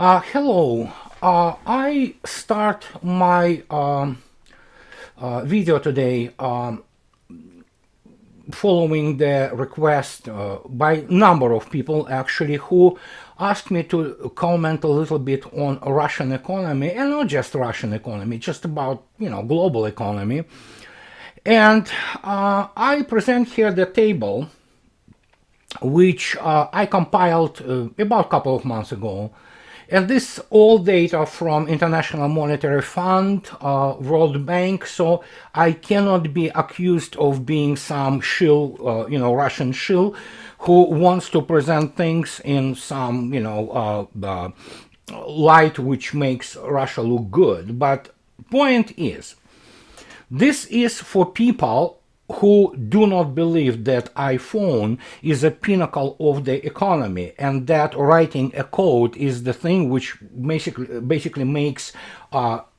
Hello. I start my video today following the request by a number of people actually who asked me to comment a little bit on Russian economy, and not just Russian economy, just about global economy. And I present here the table which I compiled about a couple of months ago. And this all data from International Monetary Fund, World Bank, so I cannot be accused of being some shill, Russian shill, who wants to present things in some, light which makes Russia look good. But point is, this is for people who do not believe that iPhone is a pinnacle of the economy and that writing a code is the thing which basically makes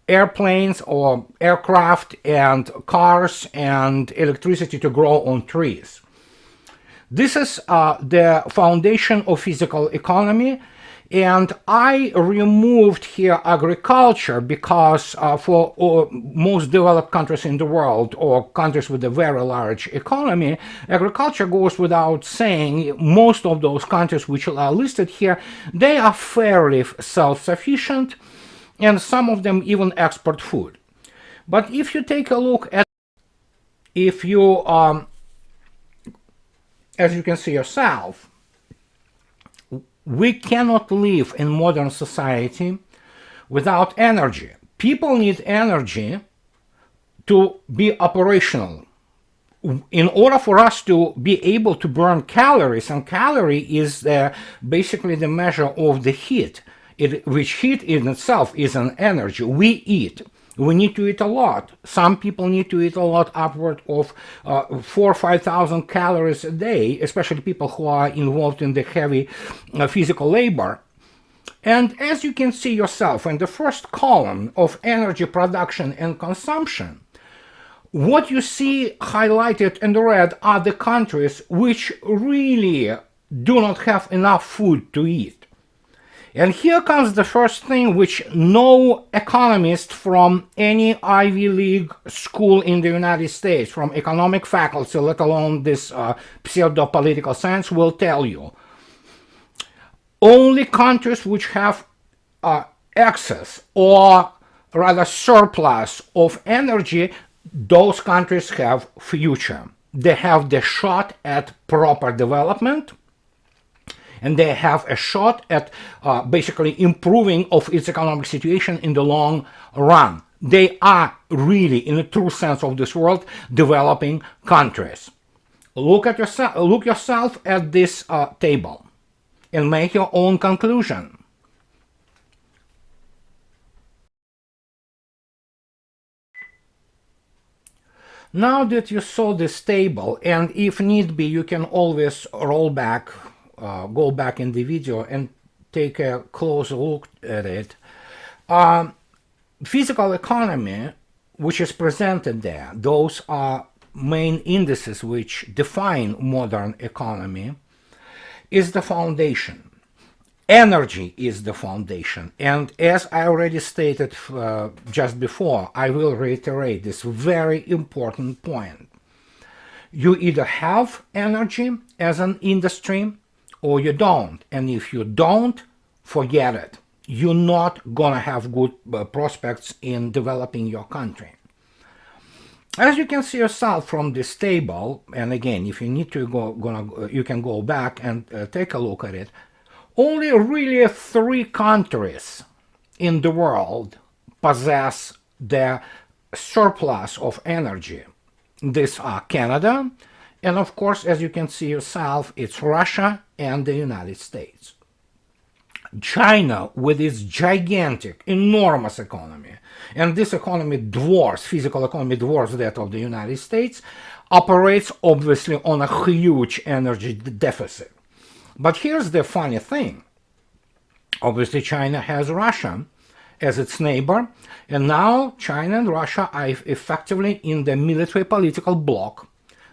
airplanes or aircraft and cars and electricity to grow on trees. This is the foundation of physical economy. And I removed here agriculture because for most developed countries in the world or countries with a very large economy, agriculture goes without saying. Most of those countries which are listed here, they are fairly self-sufficient, and some of them even export food. But if you take a look at, if you, as you can see yourself, we cannot live in modern society without energy. People need energy to be operational. In order for us to be able to burn calories, and calorie is basically the measure of the heat, which heat in itself is an energy. We eat. We need to eat a lot. Some people need to eat a lot, upward of 4,000 or 5,000 calories a day, especially people who are involved in the heavy physical labor. And as you can see yourself in the first column of energy production and consumption, what you see highlighted in the red are the countries which really do not have enough food to eat. And here comes the first thing which no economist from any Ivy League school in the United States, from economic faculty, let alone this pseudo-political science, will tell you. Only countries which have excess or rather surplus of energy, those countries have future. They have the shot at proper development, and they have a shot at basically improving of its economic situation in the long run. They are really, in the true sense of this word, developing countries. Look yourself at this table and make your own conclusion. Now that you saw this table, and if need be, you can always roll back, go back in the video and take a close look at it. Physical economy, which is presented there, those are main indices which define modern economy, is the foundation. Energy is the foundation. And as I already stated just before, I will reiterate this very important point. You either have energy as an industry or you don't. And if you don't, forget it. You're not gonna have good prospects in developing your country. As you can see yourself from this table, and again, if you need to you can go back and take a look at it. Only really 3 countries in the world possess the surplus of energy. These are Canada, and of course, as you can see yourself, it's Russia and the United States. China, with its gigantic, enormous economy, and this economy dwarfs, physical economy dwarfs that of the United States, operates obviously on a huge energy deficit. But here's the funny thing. Obviously, China has Russia as its neighbor, and now China and Russia are effectively in the military-political bloc.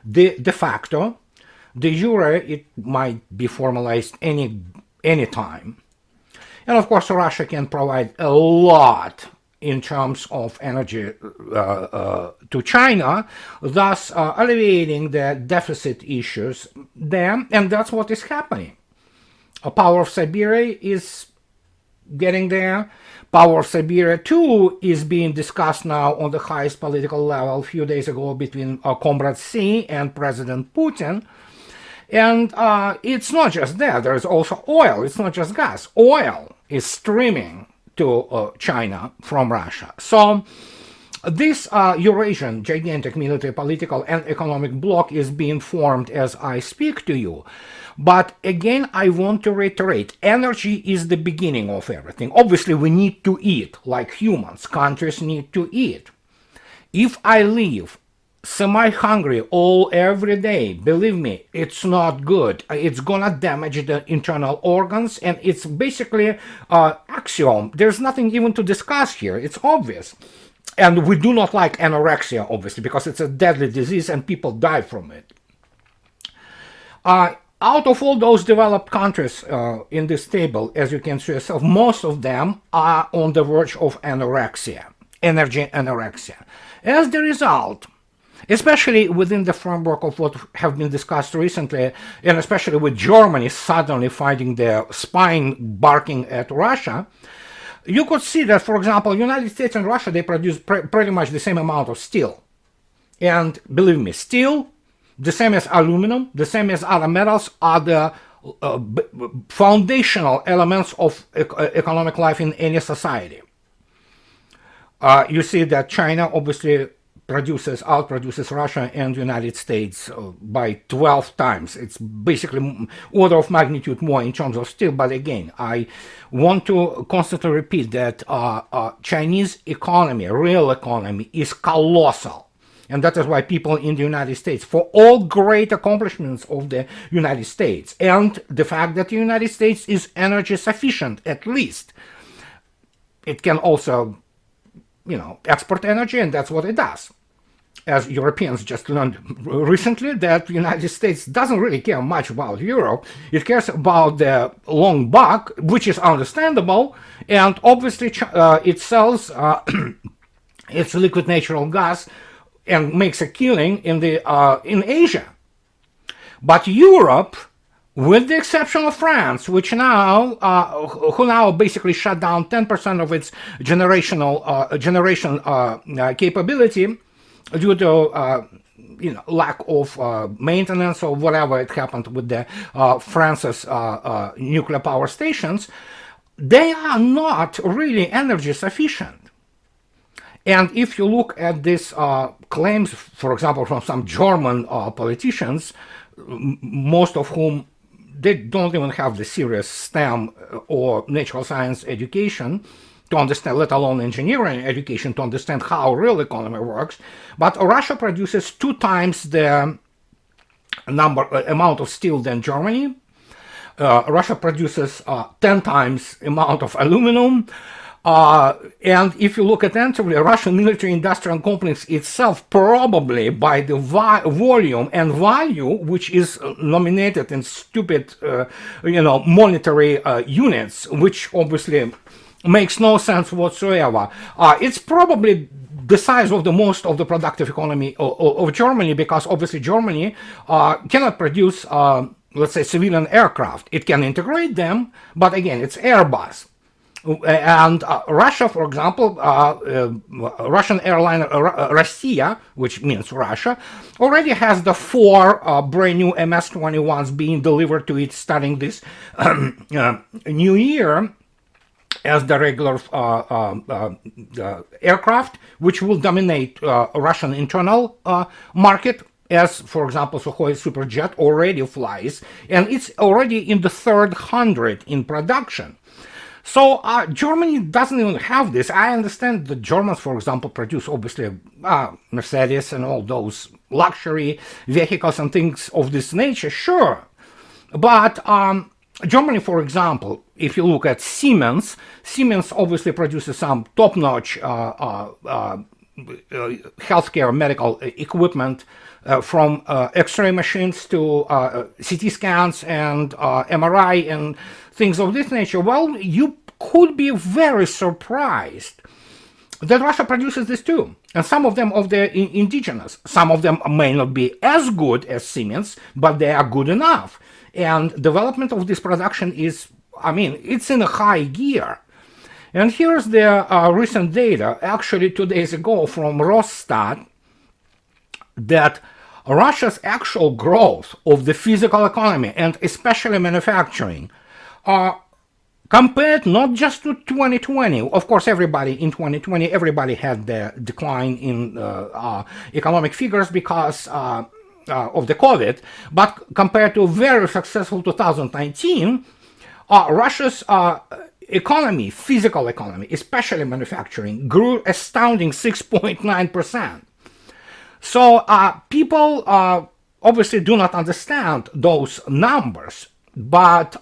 De facto, de jure, it might be formalized any time. And of course, Russia can provide a lot in terms of energy to China, thus alleviating the deficit issues there, and that's what is happening. A power of Siberia is getting there. Power of Siberia 2 is being discussed now on the highest political level a few days ago between Comrade Xi and President Putin. And it's not just that, there's also oil, it's not just gas. Oil is streaming to China from Russia. So this Eurasian gigantic military, political, and economic bloc is being formed as I speak to you. But again, I want to reiterate, energy is the beginning of everything. Obviously, we need to eat like humans. Countries need to eat. If I live semi-hungry every day, believe me, it's not good. It's gonna damage the internal organs, and it's basically axiom. There's nothing even to discuss here. It's obvious. And we do not like anorexia, obviously, because it's a deadly disease and people die from it. Out of all those developed countries in this table, as you can see yourself, most of them are on the verge of anorexia, energy anorexia. As the result, especially within the framework of what have been discussed recently, and especially with Germany suddenly finding their spine barking at Russia, you could see that, for example, United States and Russia, they produce pretty much the same amount of steel. And believe me, steel, the same as aluminum, the same as other metals, are the foundational elements of economic life in any society. You see that China obviously outproduces Russia and the United States by 12 times. It's basically order of magnitude more in terms of steel. But again, I want to constantly repeat that Chinese economy, real economy, is colossal. And that is why people in the United States, for all great accomplishments of the United States, and the fact that the United States is energy sufficient, at least, it can also, export energy, and that's what it does. As Europeans just learned recently, that the United States doesn't really care much about Europe. It cares about the long buck, which is understandable, and obviously it sells its liquid natural gas and makes a killing in Asia. But Europe, with the exception of France, which now who now basically shut down 10% of its generation capability due to lack of maintenance or whatever it happened with the France's nuclear power stations, they are not really energy sufficient. And if you look at these claims, for example, from some German politicians, most of whom they don't even have the serious STEM or natural science education to understand, let alone engineering education, to understand how real economy works. But Russia produces 2 times the amount of steel than Germany. Russia produces 10 times amount of aluminum. And if you look attentively, Russian military industrial complex itself, probably by the volume and value, which is nominated in stupid, monetary units, which obviously makes no sense whatsoever. It's probably the size of the most of the productive economy of Germany, because obviously Germany cannot produce, let's say, civilian aircraft. It can integrate them, but again, it's Airbus. And Russia, for example, Russian airline Rossiya, which means Russia, already has the 4 brand new MS-21s being delivered to it starting this new year as the regular aircraft, which will dominate Russian internal market. As, for example, Sukhoi Superjet already flies, and it's already in the 300 in production. So Germany doesn't even have this. I understand the Germans, for example, produce obviously Mercedes and all those luxury vehicles and things of this nature, sure. But Germany, for example, if you look at Siemens obviously produces some top-notch healthcare medical equipment, from X-ray machines to CT scans and MRI and things of this nature. Well, you could be very surprised that Russia produces this too. And some of them of the indigenous. Some of them may not be as good as Siemens, but they are good enough. And development of this production is, I mean, it's in a high gear. And here's the recent data, actually 2 days ago from Rosstat, that Russia's actual growth of the physical economy, and especially manufacturing, compared not just to 2020, of course everybody in 2020, everybody had the decline in economic figures because of the COVID, but compared to a very successful 2019, Russia's economy, physical economy, especially manufacturing, grew astounding 6.9%. So people obviously do not understand those numbers, but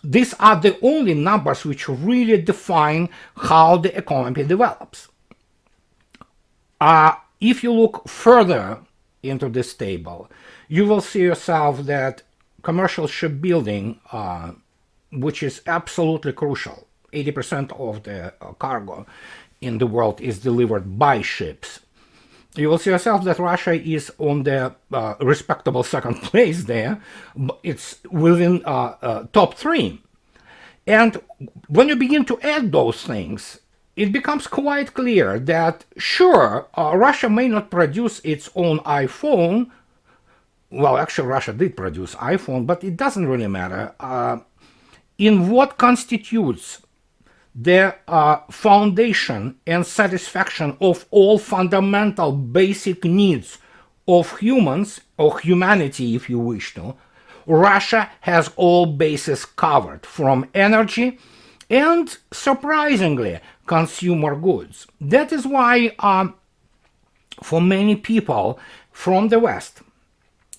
these are the only numbers which really define how the economy develops. If you look further into this table, you will see yourself that commercial shipbuilding, which is absolutely crucial, 80% of the cargo in the world is delivered by ships. You will see yourself that Russia is on the respectable second place there. It's within top 3. And when you begin to add those things, it becomes quite clear that, sure, Russia may not produce its own iPhone. Well, actually, Russia did produce iPhone, but it doesn't really matter. In what constitutes the foundation and satisfaction of all fundamental basic needs of humans, or humanity if you wish to, Russia has all bases covered, from energy and, surprisingly, consumer goods. That is why for many people from the West,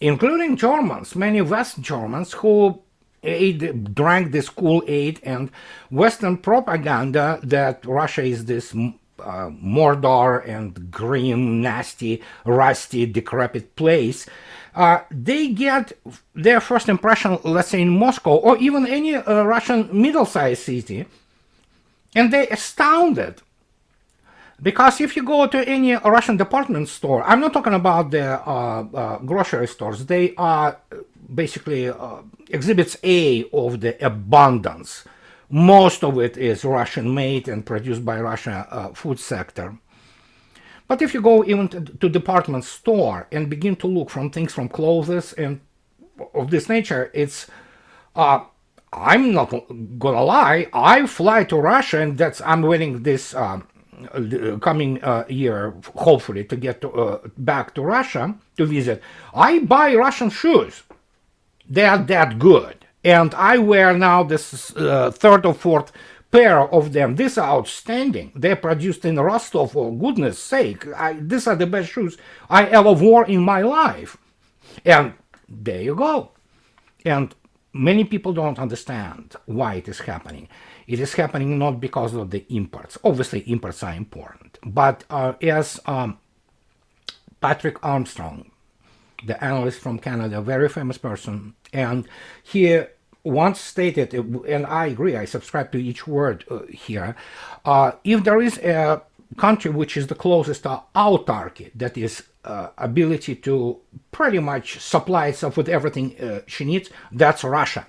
including Germans, many West Germans who drank this Kool-Aid and Western propaganda that Russia is this Mordor and green, nasty, rusty, decrepit place, they get their first impression, let's say in Moscow or even any Russian middle-sized city, and they're astounded. Because if you go to any Russian department store, I'm not talking about the grocery stores, they are basically exhibits A of the abundance. Most of it is Russian made and produced by Russia food sector. But if you go even to department store and begin to look from things from clothes and of this nature, it's I'm not gonna lie, I fly to Russia, and I'm waiting this coming year, hopefully, to get back to Russia to visit. I buy Russian shoes. They are that good. And I wear now this third or fourth pair of them. These are outstanding. They're produced in Rostov, for goodness sake. These are the best shoes I ever wore in my life. And there you go. And many people don't understand why it is happening. It is happening not because of the imports. Obviously, imports are important. But as Patrick Armstrong, the analyst from Canada, a very famous person, and he once stated, and I agree, I subscribe to each word here, if there is a country which is the closest to autarky, that is ability to pretty much supply itself with everything she needs, that's Russia.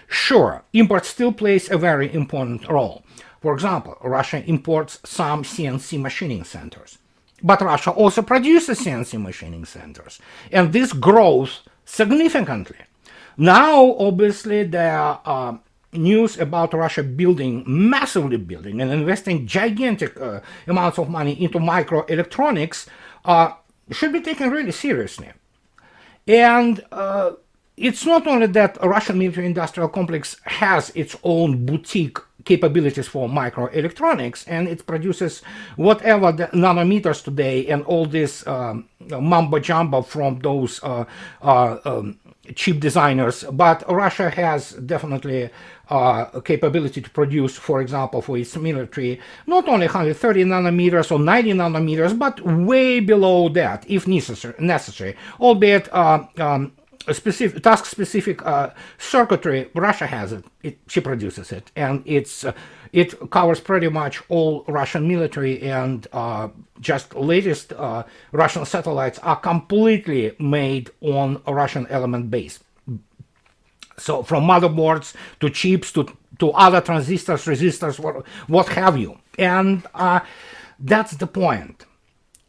Sure, import still plays a very important role. For example, Russia imports some CNC machining centers. But Russia also produces CNC machining centers. And this grows significantly. Now, obviously, there are news about Russia massively building and investing gigantic amounts of money into microelectronics should be taken really seriously. And it's not only that a Russian military-industrial complex has its own boutique capabilities for microelectronics, and it produces whatever the nanometers today and all this mumbo-jumbo from those chip designers, but Russia has definitely a capability to produce, for example, for its military, not only 130 nanometers or 90 nanometers, but way below that, if necessary, albeit specific task-specific circuitry. Russia has it. She produces it, and it covers pretty much all Russian military. And just latest Russian satellites are completely made on a Russian element base. So from motherboards to chips to other transistors, resistors, what have you. And that's the point.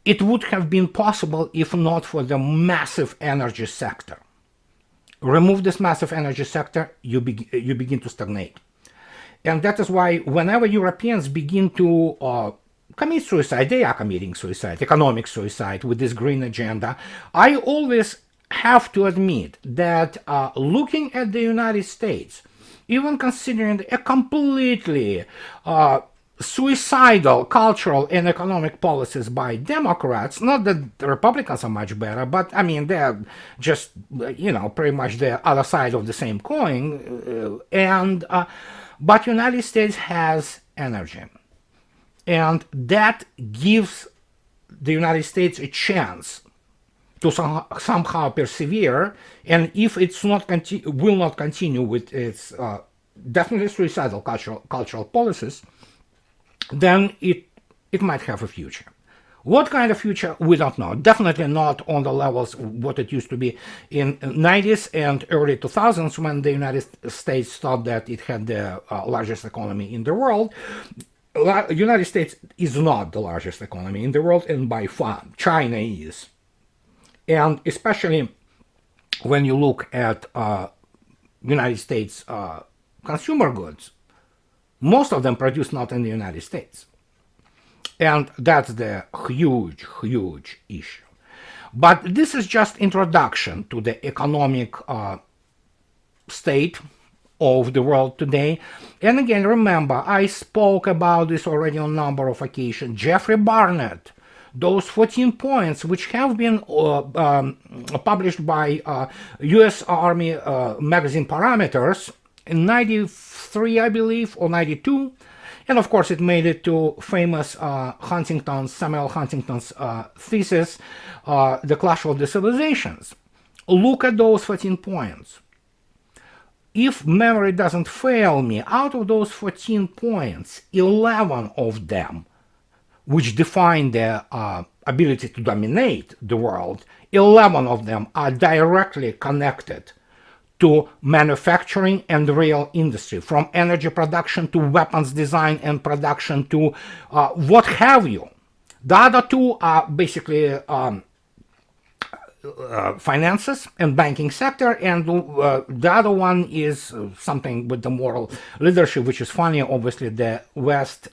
It would have been possible if not for the massive energy sector. Remove this massive energy sector, you begin to stagnate. And that is why whenever Europeans begin to commit suicide, they are committing suicide, economic suicide with this green agenda. I always have to admit that looking at the United States, even considering a completely suicidal cultural and economic policies by Democrats, not that the Republicans are much better, but I mean, they're just, pretty much the other side of the same coin. But United States has energy. And that gives the United States a chance to somehow persevere, and if it's not will not continue with its definitely suicidal cultural policies, then it might have a future. What kind of future, we don't know. Definitely not on the levels what it used to be in 90s and early 2000s, when the United States thought that it had the largest economy in the world. United States is not the largest economy in the world, and by far China is. And especially when you look at United States consumer goods, most of them produced not in the United States. And that's the huge, huge issue. But this is just introduction to the economic state of the world today. And again, remember, I spoke about this already on a number of occasions. Jeffrey Barnett, those 14 points, which have been published by U.S. Army magazine Parameters in 93, I believe, or 92. And of course, it made it to famous Samuel Huntington's thesis, The Clash of the Civilizations. Look at those 14 points. If memory doesn't fail me, out of those 14 points, 11 of them, which define their ability to dominate the world, 11 of them are directly connected to manufacturing and real industry, from energy production to weapons design and production to what have you. The other two are basically finances and banking sector, and the other one is something with the moral leadership, which is funny. Obviously, the West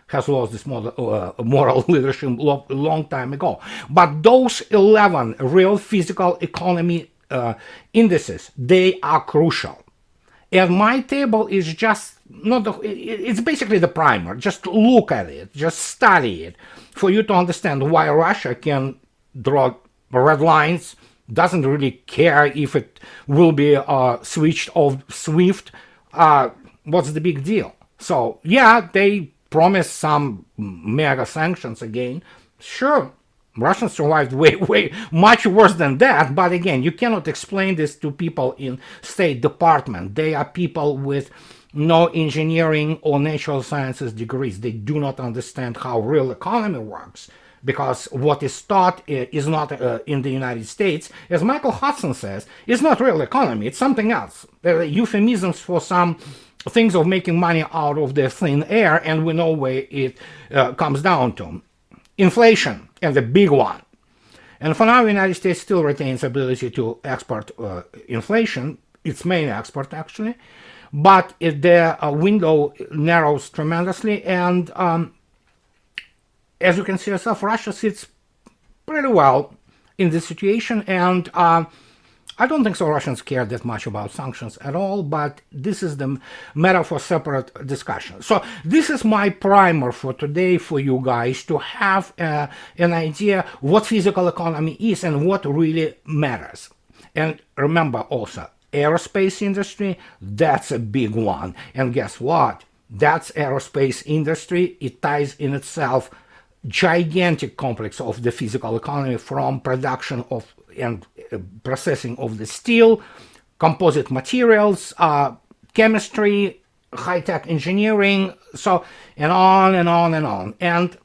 has lost this moral leadership a long time ago. But those 11 real physical economy indices, they are crucial. And my table is just not it's basically the primer. Just look at it, just study it, for you to understand why Russia can draw red lines, doesn't really care if it will be switched off SWIFT. What's the big deal? So yeah, they promised some mega sanctions again. Sure, Russians survived way much worse than that, but again, you cannot explain this to people in State Department. They are people with no engineering or natural sciences degrees. They do not understand how real economy works, because what is taught is not in the United States. As Michael Hudson says, it's not real economy, it's something else. There are euphemisms for some things of making money out of the thin air, and we know where it comes down to. Inflation, and the big one. And for now, the United States still retains ability to export inflation, its main export actually, but the window narrows tremendously, and as you can see yourself, Russia sits pretty well in this situation, and I don't think so Russians care that much about sanctions at all, but this is the matter for separate discussion. So this is my primer for today for you guys, to have an idea what physical economy is and what really matters. And remember also, aerospace industry, that's a big one. And guess what? That's aerospace industry. It ties in itself gigantic complex of the physical economy, from production of and processing of the steel, composite materials, chemistry, high-tech engineering, so, and on and on and on. And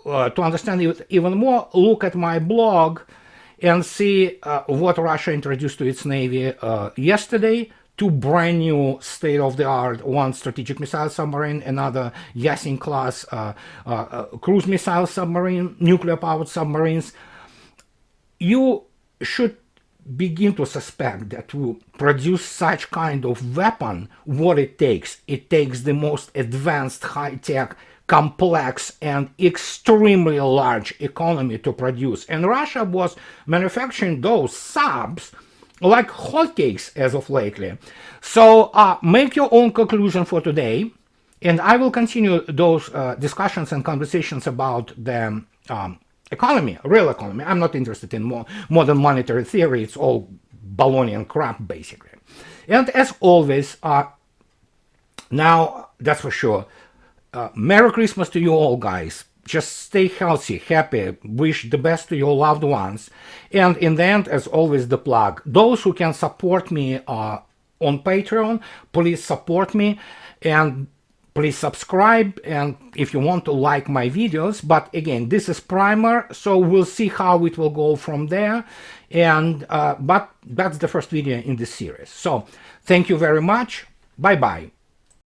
to understand it even more, look at my blog and see what Russia introduced to its Navy yesterday. 2 brand new state-of-the-art, one strategic missile submarine, another Yasin-class cruise missile submarine, nuclear-powered submarines. You should begin to suspect that to produce such kind of weapon, what it takes the most advanced, high-tech, complex and extremely large economy to produce. And Russia was manufacturing those subs like hotcakes as of lately. So make your own conclusion for today, and I will continue those discussions and conversations about the economy, real economy. I'm not interested in modern monetary theory. It's all baloney and crap, basically. And as always, now that's for sure, Merry Christmas to you all, guys. Just stay healthy, happy, wish the best to your loved ones. And in the end, as always, the plug. Those who can support me on Patreon, please support me, and please subscribe, and if you want to like my videos. But again, this is primer, so we'll see how it will go from there. And but that's the first video in this series. So thank you very much. Bye-bye.